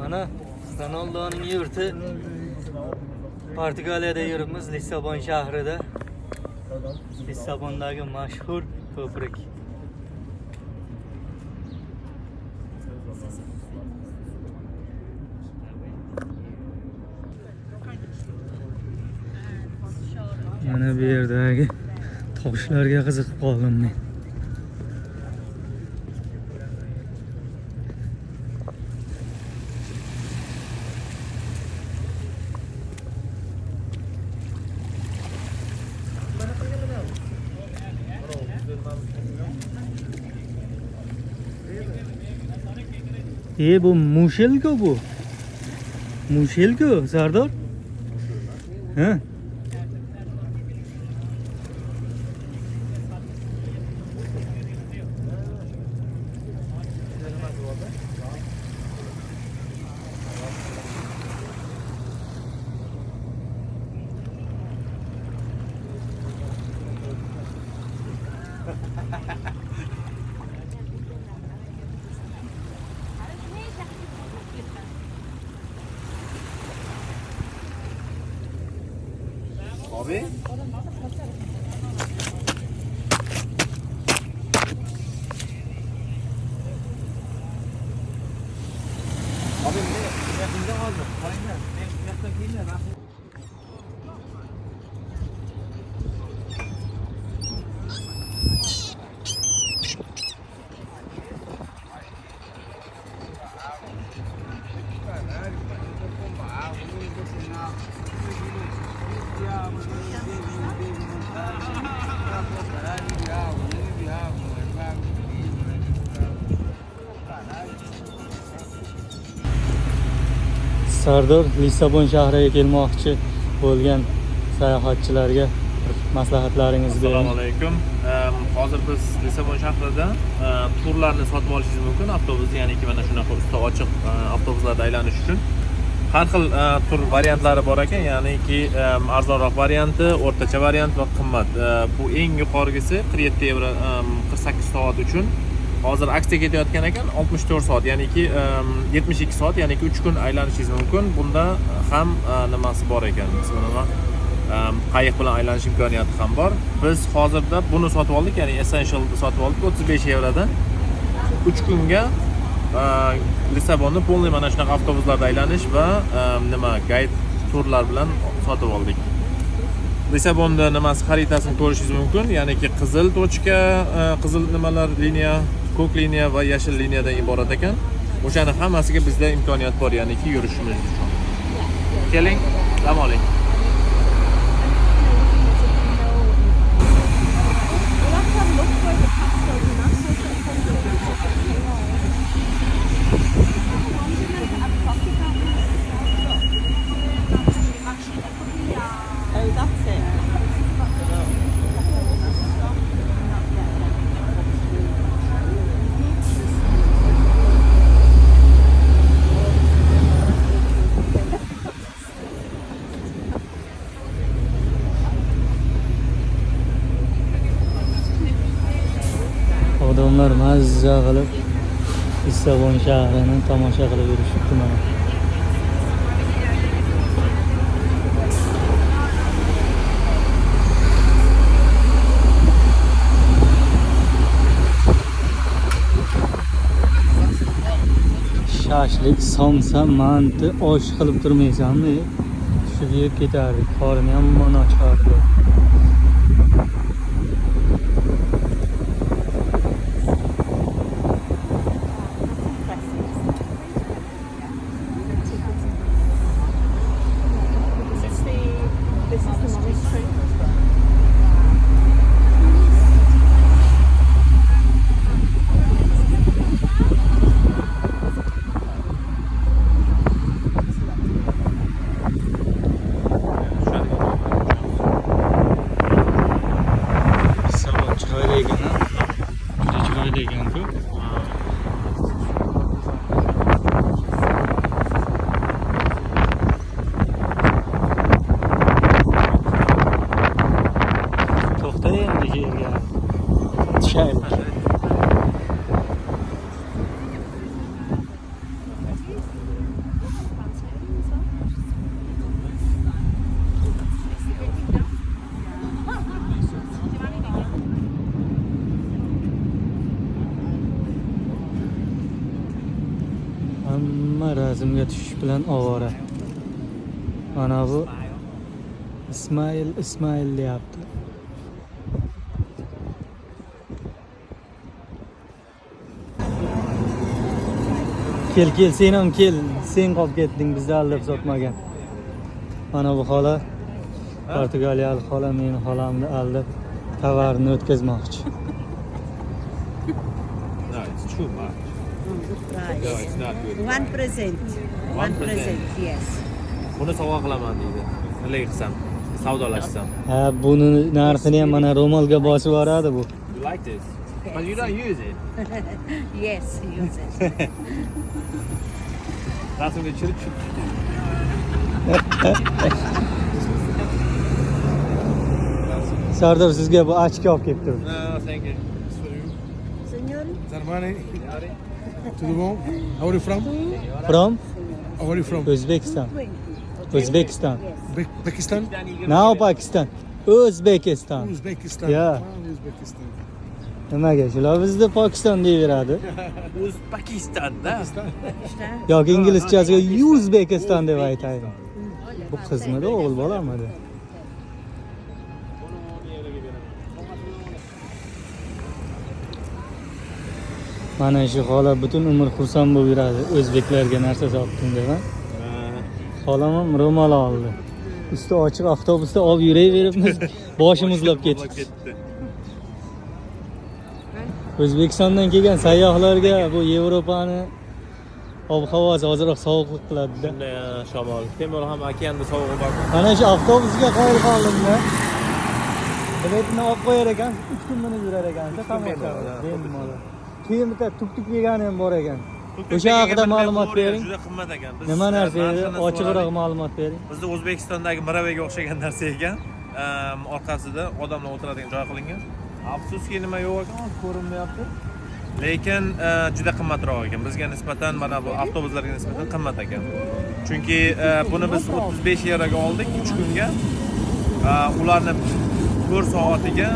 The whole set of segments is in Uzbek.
Ana Ronaldo'nun yurti Portugaliyada yuribmiz, Lissabon shahrida. Lissabondagi mashhur ko'prik. Mana bu yerdagi toshlarga qiziqib qoldim men. Bu mushelku bu. Mushelku Sardor? Ha? Abi? Abi ne? Yakında kaldı. Aynen. Yakında giyinler. Sardor Lissabon shahriga kelmoqchi bo'lgan sayohatchilarga maslahatlaringizni bering. Assalomu alaykum. Hozir biz Lissabon shahrida turlarni sotib olishingiz mumkin. Avtobus, ya'ni mana shunaqa usti ochiq avtobuslarda aylanish uchun har xil tur variantlari bor ekan, ya'niki arzonroq varianti, o'rtacha variant va qimmat. Bu eng yuqorgisi 47 euro 48 soat uchun. Hozir aksiya ketayotgan ekan 64 soat, ya'niki 72 soat, ya'niki 3 kun aylanishingiz mumkin. Bunda ham nimasi bor ekan, nima qayiq bilan aylanish imkoniyati ham bor. Biz hozirda buni sotib oldik, ya'ni Essential sotib oldik 35 yevrodan. 3 kunga Lissabonni polniy mana shunaqa avtobuslarda aylanish va guide turlar bilan sotib oldik. Lissabonda nimasi xaritasini ko'rishingiz mumkin, ya'niki qizil tochka, qizil nimalar liniya, ko'k liniya va yashil liniyadan iborat ekan. O'shani hammasiga bizda imkoniyat bor, ya'niki yurishimiz uchun. Keling, dam oling. Odamlar mazza qilib Lissabon shahrini tomosha qilib yurishibdi mana. Shashlik, somsa, manti osh qilib turmaysanmi? Tushib yeb ketardik. Qorin ham mana ochardi. Hamma razmga tushish bilan ovora. Mana bu Ismoil deyapti. Kel, sen ham kel. Sen qolib ketding, bizni aldab sotmagan. Mana bu xola Portugaliyalik xola meni xolamni aldab tovarni o'tkazmoqchi. No, it's too much. Good price. No, it's not good. One present. One present. Yes. Buni sovg'a qilaman deydi. Nima qilsam? Savdolashsam. Ha, buni narxini ham mana ro'molga bosib yuboradi bu. You like this? But you don't use it. Yes, use it. Rasmga tushirib Sardor sizga bu ochko olib kelib turibdi. No, thank you. Senor, Zarmani, tudo bom? How are you from? From How are you from? O'zbekiston. O'zbekiston. Pakistan? Now Pakistan. O'zbekiston. Uzbekistan. Yeah. Uzbekistan. Nimaga shular bizni Pokiston deyaveradi? O'zbekistonda. está? Yoki inglizchasiga Uzbekiston deb aytaymi? Bu qizmidi, o'g'il bolamidi? Mana shu xola butun umr xursand bo'lib yuradi, o'zbeklarga narsa sotdim deb. Xolam ham ro'mol oldi. Usti ochiq avtobusda olib yuraveribmiz, boshim muzlab ketdi. O'zbekistondan kelgan sayyohlarga bu Yevropani ob-havosi ozroq sovuqlik qiladi-da. Shunday shamol. Temur ham okeanda sovug'i bor. Mana shu avtobusga qoyil qoldim-da. Biletni olib qo'yar ekan, 3 kun minib yurar ekan, tomosha. Bemalol. Keyin bitta tuk-tuk yegani ham bor ekan. O'sha haqida ma'lumot bering. Juda qimmat ekan. Biz Nima narsa edi? narxini Ochiqroq so'radik. ma'lumot bering. Bizda O'zbekistondagi Miravega o'xshagan narsa ekan. Orqasida odamlar o'tiradigan joy qilingan. Afsuski nima yo'q ekan, ko'rinmayapti. Lekin juda qimmatroq ekan. Bizga nisbatan mana bu avtobuslarga nisbatan qimmat ekan. Chunki buni biz 35 yevroga oldik 3 kunga. Ularni 4 soatiga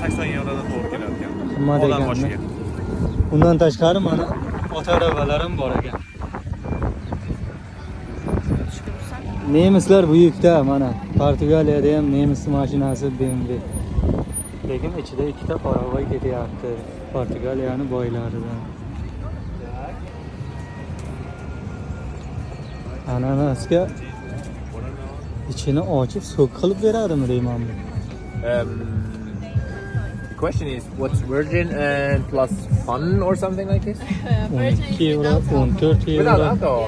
80 yevrodan to'g'ri kelayotgan. Qimmat Odam ekan. boshiga. Undan tashqari mana ot arabalar ham bor ekan. Nemislar buyukda mana Portugaliyada ham nemis mashinasi BMW. Lekin ichida ikkita qoravoy ketyapti. Portugaliyani boylaridan. Ananasga ichini ochib so'k qilib beradimi deyman. The question is, what's virgin and plus fun or something like this? 12 euro, 14 Without euro, alcohol.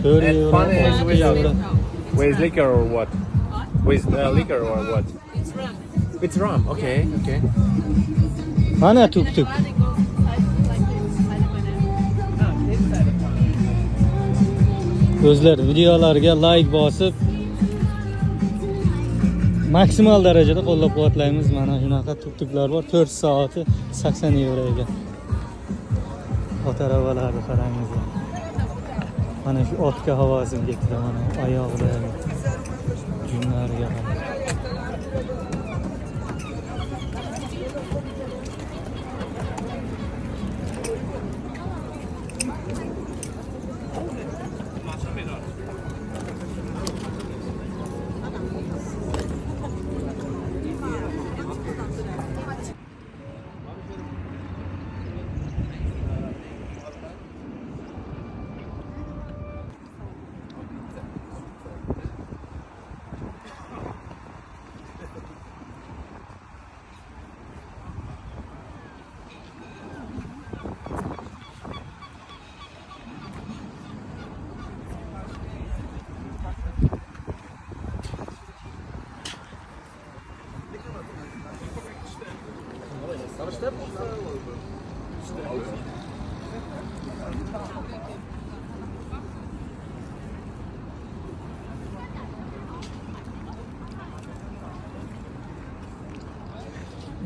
30 And euro, fun is 60 without. euro. With liquor or what? With liquor or what? It's rum. It's rum. Okay, okay. Mana tuk tuk. And it goes inside like this. Do'stlar, videolarga like bosib maksimal darajada qo'llab-quvvatlaymiz. Mana shunaqa tuk-tuklar bor. 4 soati 80 euro ekan. Ot arabalarni qarangizlar. Mana shu otga havosim ketdi, mana oyoqlar. Junlarga qarang.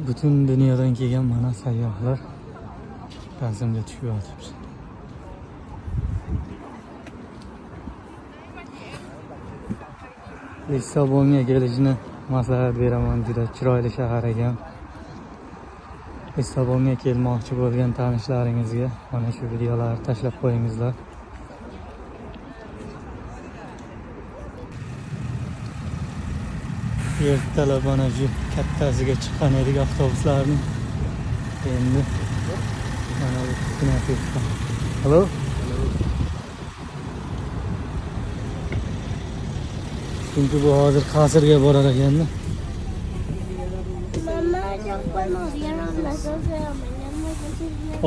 Butun dunyodan kelgan mana sayyohlar razmga tushib yotibdi. Lissabonga kelishni maslahat beraman, juda chiroyli shahar ekan. Lissabonga kelmoqchi bo'lgan tanishlaringizga mana shu videolarni tashlab qo'yingizlar. ertalab mana shu kattasiga chiqqan edik avtobuslarning. Endi mana bu kinatetda. Hello? Chunki bu hozir qasrga borar ekanda.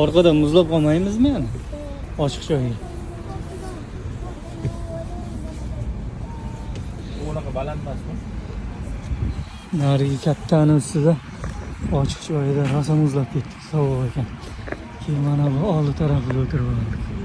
Orqada muzlab qolmaymizmi yani? Ochiq joyga. Unaqa baland emasmi? Narigi kattani ustida ochiq joyda rosa muzlab ketdik, sovuq ekan. Keyin mana bu oldi tarafida o'tirib oldik.